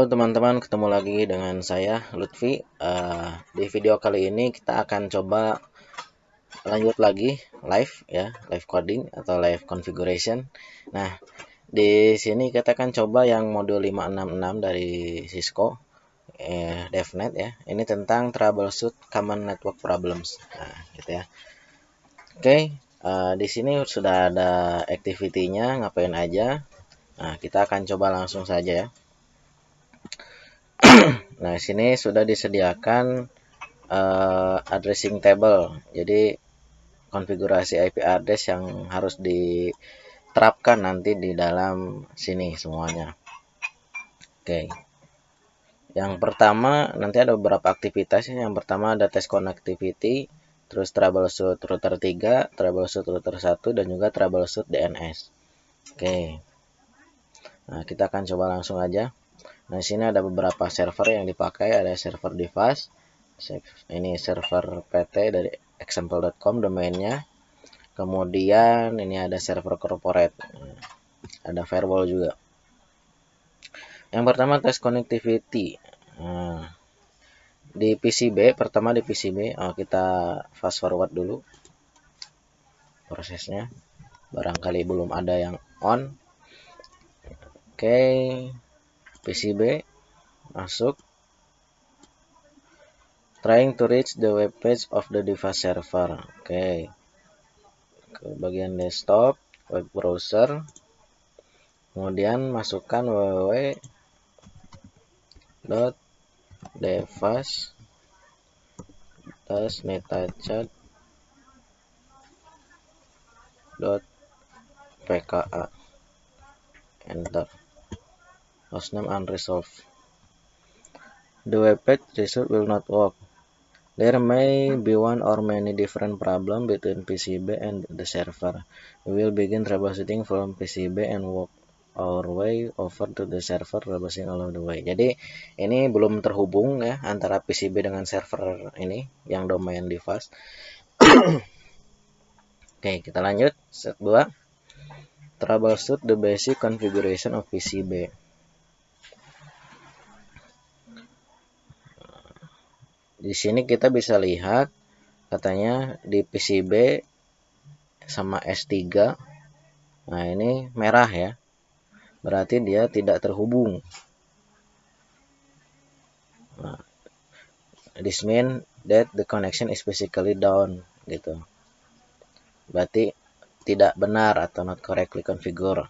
Halo teman-teman, ketemu lagi dengan saya Lutfi. Di video kali ini kita akan coba lanjut lagi live coding atau live configuration. Nah, di sini kita akan coba yang modul 566 dari Cisco DevNet ya. Ini tentang troubleshoot common network problems. Nah, gitu ya. Oke, di sini sudah ada activity-nya, ngapain aja. Nah, kita akan coba langsung saja ya. Nah, sini sudah disediakan addressing table. Jadi konfigurasi IP address yang harus diterapkan nanti di dalam sini semuanya. Oke. Yang pertama nanti ada beberapa aktivitas. Yang pertama ada test connectivity, terus troubleshoot router 3, troubleshoot router 1 dan juga troubleshoot DNS. Oke. Nah, kita akan coba langsung aja. Nah, di sini ada beberapa server yang dipakai, ada server device. Ini server PT dari example.com domainnya. Kemudian ini ada server corporate. Ada firewall juga. Yang pertama test connectivity. Nah, di PCB, pertama di PCB, kita fast forward dulu prosesnya. Barangkali belum ada yang on. Oke. PCB masuk. Trying to reach the web page of the device server. Oke. Ke bagian desktop, web browser. Kemudian masukkan www.device.metachat.pka. Enter. Hostname unresolved. The web page result will not work. There may be one or many different problems between PCB and the server. We will begin troubleshooting from PCB and work our way over to the server troubleshooting all of the way. Jadi ini belum terhubung ya antara PCB dengan server ini yang domain device. Oke, kita lanjut. Step 2. Troubleshoot the basic configuration of PCB. Di sini kita bisa lihat katanya di PCB sama S3. Nah, ini merah ya. Berarti dia tidak terhubung. Nah, this means that the connection is basically down gitu. Berarti tidak benar atau not correctly configured.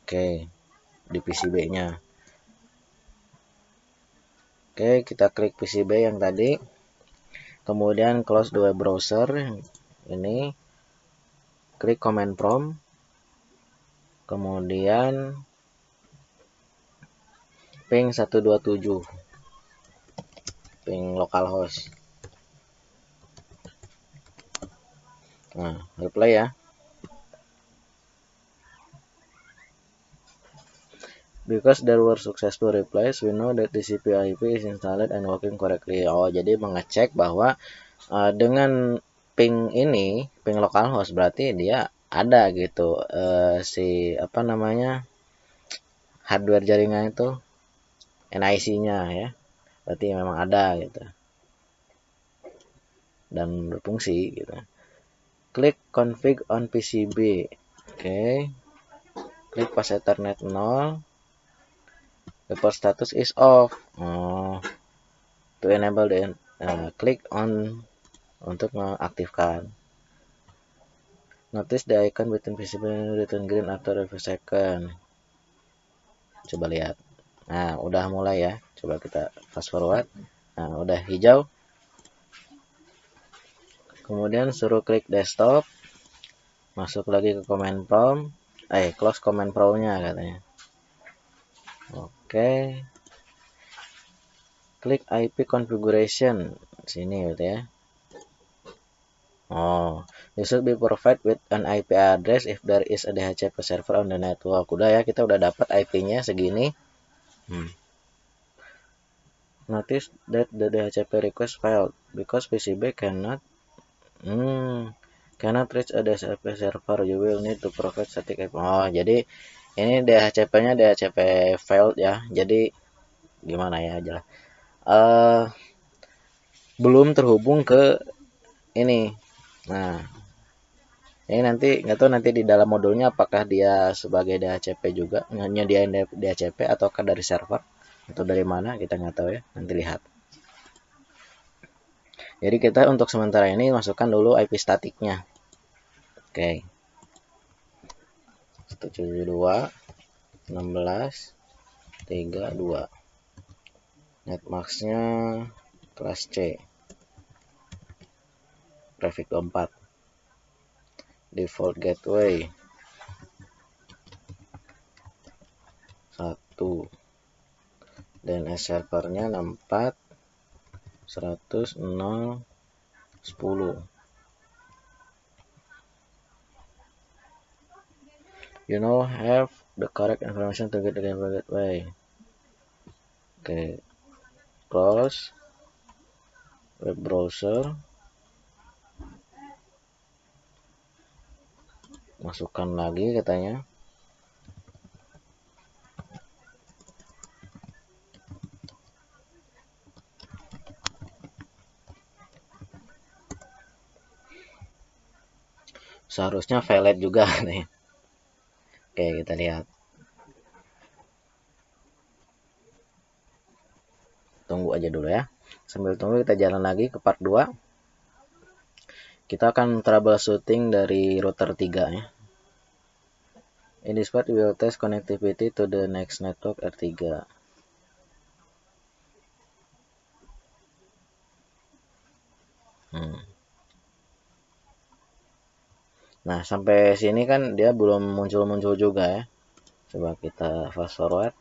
Oke, di PCB-nya. Oke, kita klik PCB yang tadi. Kemudian close the web browser. Ini klik command prompt. Kemudian ping 127. Ping localhost. Nah, reply ya. Because there were successful replies, we know that TCP/IP is installed and working correctly. Oh, jadi mengecek bahwa dengan ping ini, ping localhost berarti dia ada gitu hardware jaringan itu NIC-nya ya. Berarti memang ada gitu. Dan berfungsi gitu. Klik config on PCB. Oke. Klik pas Ethernet 0. Report status is off. To enable the klik on untuk mengaktifkan. Notice the icon between PCB return green after a few seconds. Coba lihat. Nah, udah mulai ya. Coba kita fast forward. Nah, udah hijau. Kemudian suruh klik desktop. Masuk lagi ke command prompt. Close command prompt-nya katanya. Oke. Klik IP configuration. Sini gitu ya. You should be provided with an IP address if there is a DHCP server on the network. Udah ya, kita udah dapat IP-nya segini. Notice that the DHCP request failed because PCB cannot reach a DHCP server. You will need to provide static IP. Jadi Ini DHCP-nya DHCP failed ya. Jadi gimana ya jelas. Belum terhubung ke ini. Nah, ini nanti nggak tahu nanti di dalam modulnya apakah dia sebagai DHCP juga nyediain DHCP ataukah dari server atau dari mana kita nggak tahu ya. Nanti lihat. Jadi kita untuk sementara ini masukkan dulu IP statiknya. Oke. 172.16.32. Netmasknya kelas C. Traffic 24. Default gateway 1. DNS servernya 64 100 0 10. You now have the correct information to get the gateway. Oke, close web browser, masukkan lagi katanya. Seharusnya valid juga nih. Oke, kita lihat. Tunggu aja dulu ya. Sambil tunggu kita jalan lagi ke part 2. Kita akan troubleshooting dari router 3 ya. In this part we will test connectivity to the next network R3. Nah, sampai sini kan dia belum muncul-muncul juga ya. Coba kita fast forward.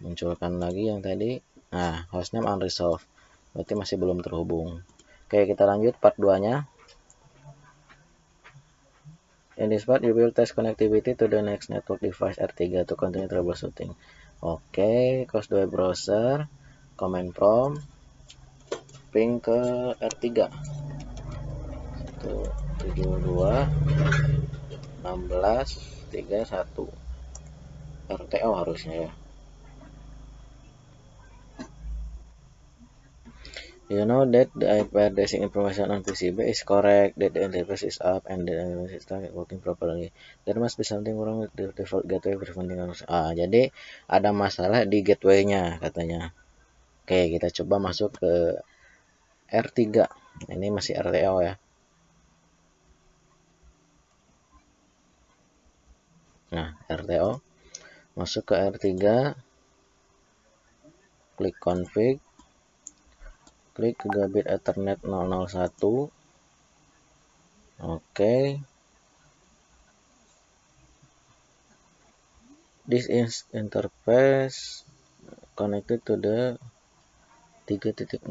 Munculkan lagi yang tadi. Nah, hostname unresolved. Berarti masih belum terhubung. Oke, kita lanjut part 2-nya. In this part, you will test connectivity to the next network device R3 to continue troubleshooting. Oke, close the web browser, command prompt, ping ke R3. 172.16.31 RTO harusnya ya. You know that the IP addressing information on PCB is correct, that the interface is up, and the interface is working properly. There must be something wrong with the default gateway preventing us. Jadi ada masalah di gateway-nya katanya. Oke, kita coba masuk ke R3. Ini masih RTO ya. Nah, RTO. Masuk ke R3. Klik config. Klik gigabit ethernet 001. Oke. This is interface connected to the 3.0.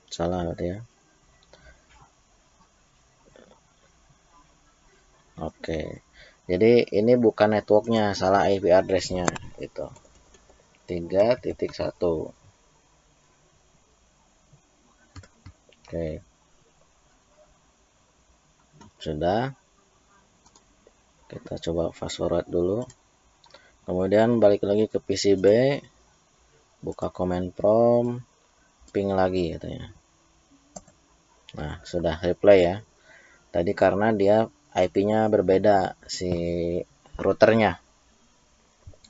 Salah berarti ya. Oke. Jadi ini bukan networknya, salah IP addressnya gitu. 3.1. Oke. Sudah. Kita coba fast forward dulu. Kemudian balik lagi ke PCB. Buka command prompt, ping lagi katanya. Nah, sudah replay ya. Tadi karena dia IP-nya berbeda si routernya.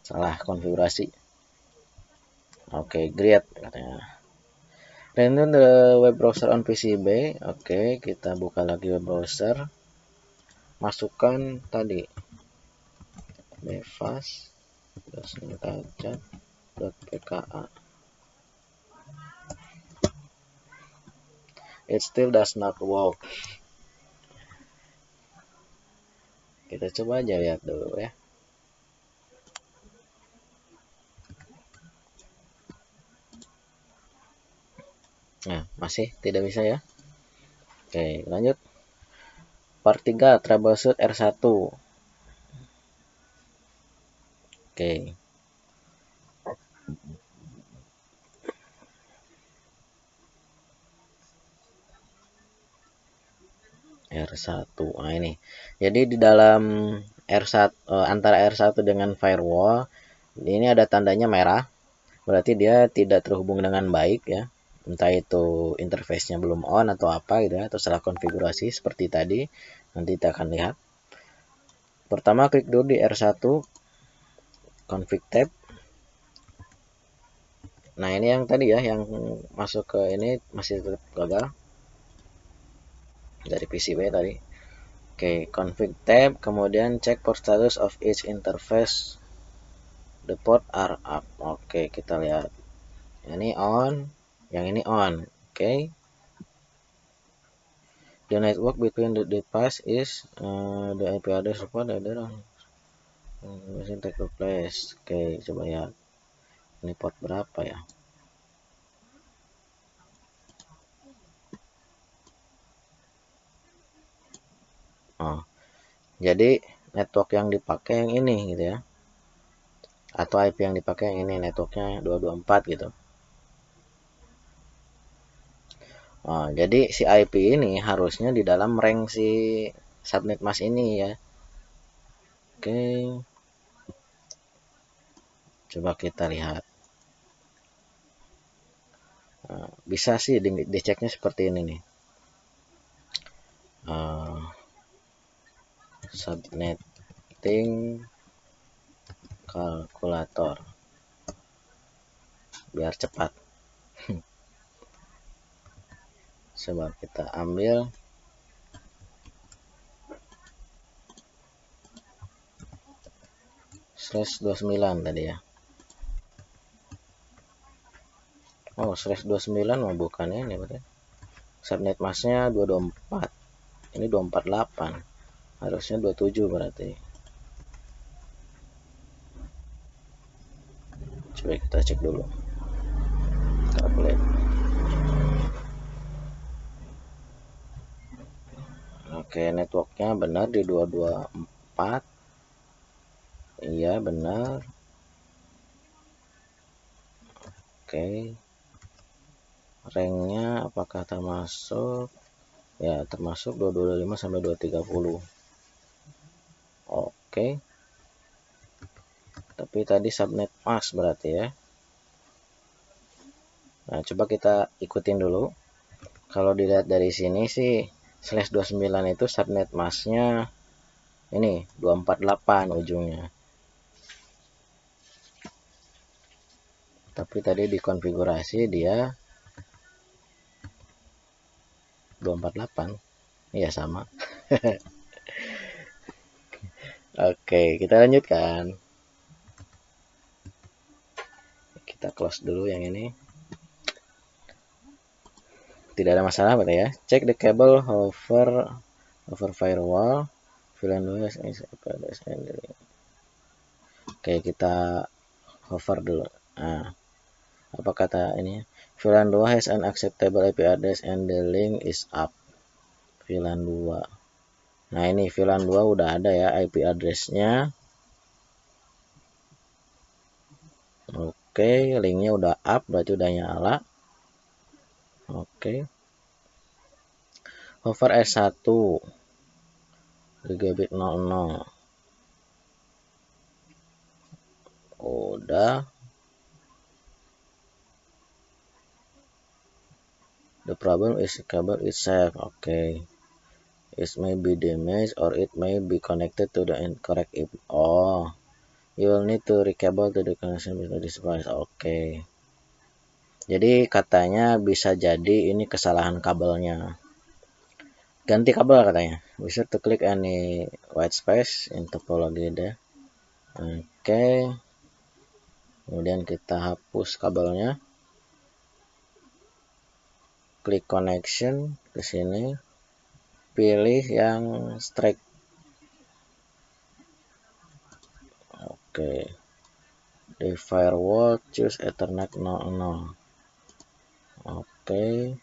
Salah konfigurasi. Oke, great katanya. Render the web browser on PCB. Oke, kita buka lagi web browser. Masukkan tadi bevas.netacat.pka. It still does not work. Kita coba aja lihat dulu ya. Nah, masih tidak bisa ya. Oke, lanjut. Part 3 troubleshoot R1. Oke. R1. Nah ini. Jadi di dalam R1 antara R1 dengan firewall ini ada tandanya merah. Berarti dia tidak terhubung dengan baik ya. Entah itu interface-nya belum on atau apa gitu ya, atau salah konfigurasi seperti tadi. Nanti kita akan lihat. Pertama klik dulu di R1 config tab. Nah, ini yang tadi ya, yang masuk ke ini masih tetap gagal dari PCB tadi. Oke, config tab, kemudian check port status of each interface. The port are up. Oke, kita lihat. Ini on, yang ini on. Oke. The network between the device is the IP address support take place. Oke, coba lihat. Ini port berapa ya? Oh, jadi network yang dipakai yang ini gitu ya, atau IP yang dipakai yang ini, networknya 224 gitu. Oh, jadi si IP ini harusnya di dalam rank si subnet mask ini ya. Oke, coba kita lihat. Nah, bisa sih diceknya seperti ini nih. Subnetting kalkulator biar cepat. Coba kita ambil /29 tadi ya. Oh, /29 oh bukan ini berarti. Subnet masknya 224. Ini 248. Harusnya 27 berarti. Coba kita cek dulu. Tablet. Oke, networknya benar di 224. Iya, benar. Oke. Ranknya apakah termasuk? Ya, termasuk 225 sampai 230. Oke. Tapi tadi subnet mask berarti ya. Nah, coba kita ikutin dulu. Kalau dilihat dari sini sih /29 itu subnet masknya ini 248 ujungnya. Tapi tadi dikonfigurasi dia 248. Iya sama. Oke, kita lanjutkan. Kita close dulu yang ini. Tidak ada masalah berarti ya. Check the cable over firewall. VLAN 2 Oke, kita hover dulu. Nah, apa kata ini? VLAN 2 has an acceptable IP address and the link is up. VLAN 2. Nah, ini VLAN 2 udah ada ya IP address-nya. Oke, linknya udah up, berarti udah nyala. Oke. Hover S1 gigabit 00. Udah. The problem is the cable itself. Okay. It may be damaged or it may be connected to the incorrect IP. Oh, you will need to recable to the connection with the device. Oke. Jadi katanya bisa jadi ini kesalahan kabelnya. Ganti kabel katanya. Bisa to click any white space in topology deh. Oke. Kemudian kita hapus kabelnya. Klik connection ke sini. Pilih yang strike. Oke. Di firewall choose Ethernet 00. Oke.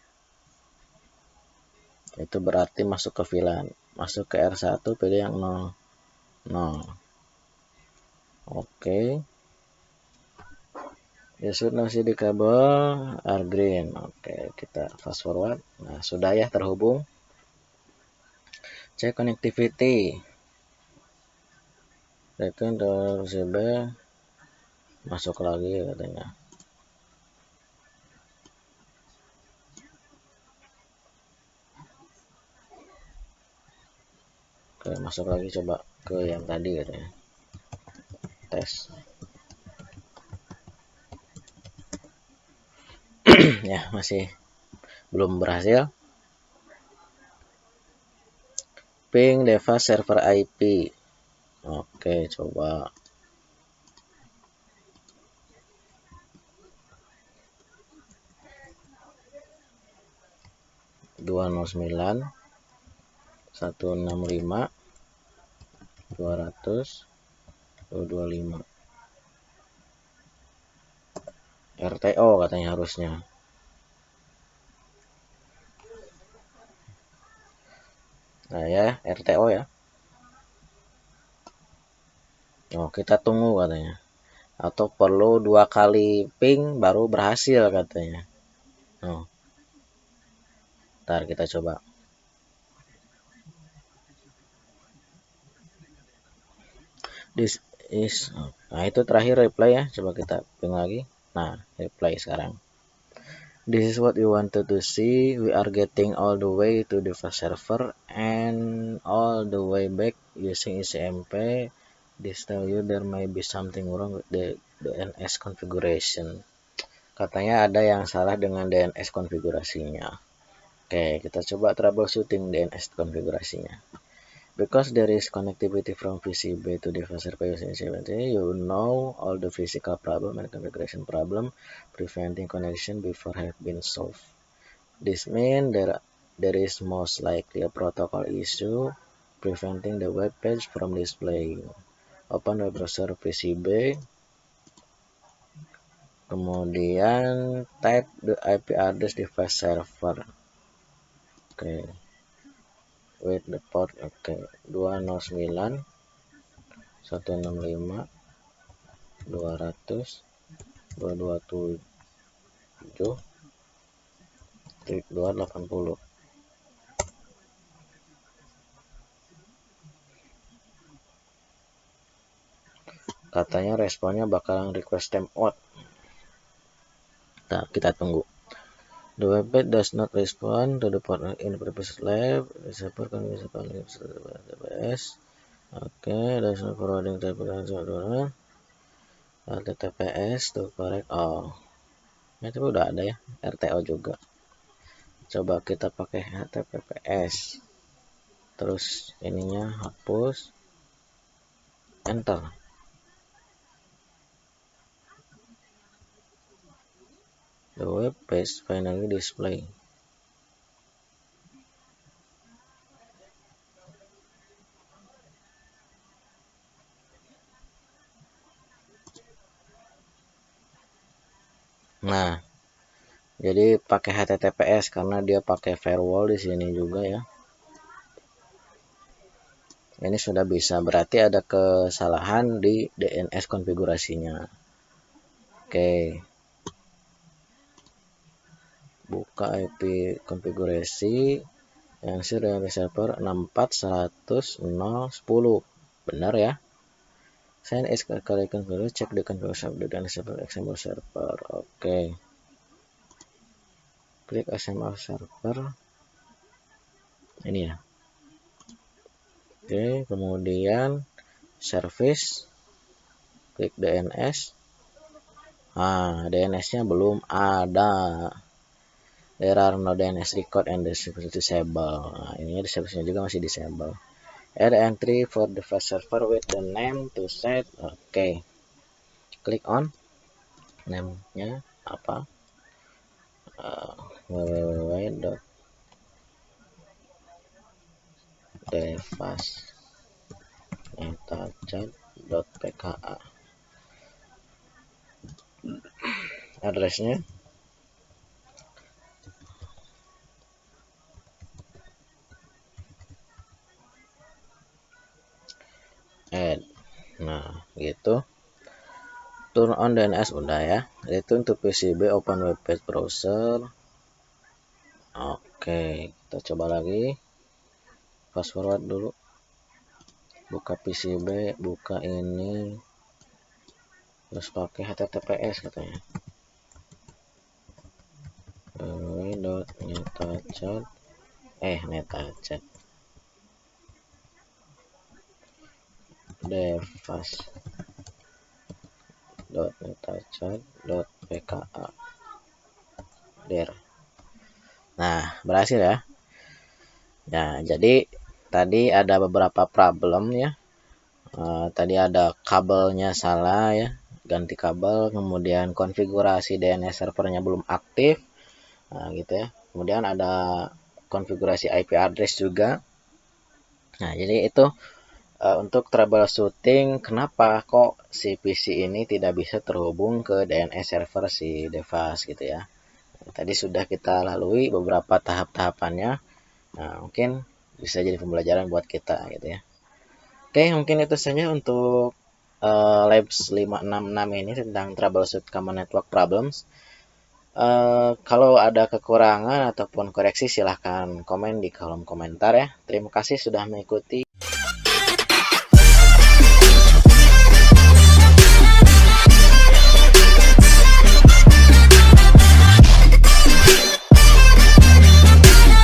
Itu berarti masuk ke VLAN. Masuk ke R1 pilih yang 00. Oke. Ya sudah masih di kabel are green. Oke, kita fast forward. Nah, sudah ya terhubung. Cek connectivity. Return to PCB. Masuk lagi katanya. Oke, masuk lagi, coba ke yang tadi katanya. Tes. Ya, masih belum berhasil. Ping device server IP. Oke, coba. Dua nol sembilan 165 200 225 RTO katanya harusnya. Nah ya, RTO ya. Oh, kita tunggu katanya. Atau perlu 2 kali ping baru berhasil katanya. Oh, ntar kita coba. This is, nah itu terakhir reply ya. Coba kita ping lagi. Nah, reply sekarang. This is what you wanted to see. We are getting all the way to the first server and all the way back using ICMP. This tell you there may be something wrong with the DNS configuration. Katanya ada yang salah dengan DNS konfigurasinya. Oke, kita coba troubleshooting DNS konfigurasinya. Because there is connectivity from PCB to device server using ICMP, you know all the physical problem and configuration problem preventing connection before have been solved. This means there is most likely a protocol issue preventing the web page from displaying. Open web browser PCB, kemudian type the IP address device server. Oke, with the port, oke, 209 165 200 227 280. Katanya responnya bakalan request timeout. Nah, kita tunggu. The web page does not respond to the port in previous lab. Server can be TPS. Oke, does not forwarding TPS HTTPS to correct. Oh, itu udah ada ya, RTO juga. Coba kita pakai HTTPS. Terus ininya hapus. Enter. The web page finally display. Nah, jadi pakai HTTPS karena dia pakai firewall di sini juga ya. Ini sudah bisa, berarti ada kesalahan di DNS konfigurasinya. Oke. Buka IP konfigurasi yang serial server 64.100.0.10. Benar ya? Sign is kalikan dulu, cek di configuration dan server XML server. Oke. Klik XML server. Ini ya. Oke, kemudian service, klik DNS. Nah, DNS-nya belum ada. There are no DNS record and the service disable. Nah, ini service-nya juga masih disable. Add entry for the first server with the name to set. Oke. Klik on. Name-nya apa? www.devasmetachat.pka. Addressnya add. Nah, gitu. Turn on DNS udah ya. Return to PCB, open web page browser. Oke, kita coba lagi. fast forward dulu, buka PCB, buka ini, terus pakai HTTPS katanya. www.netachat netachat devas.netachat.pka der. Nah, berhasil ya. Nah, jadi tadi ada beberapa problem ya. Tadi ada kabelnya salah ya, ganti kabel, kemudian konfigurasi DNS servernya belum aktif, nah gitu ya. Kemudian ada konfigurasi IP address juga. Nah, jadi itu untuk troubleshooting kenapa kok si PC ini tidak bisa terhubung ke DNS server si Devas gitu ya. Tadi sudah kita lalui beberapa tahap-tahapannya. Nah, mungkin bisa jadi pembelajaran buat kita gitu ya. Oke, mungkin itu saja untuk Labs 566 ini tentang troubleshoot common network problems. Kalau ada kekurangan ataupun koreksi silahkan komen di kolom komentar ya. Terima kasih sudah mengikuti.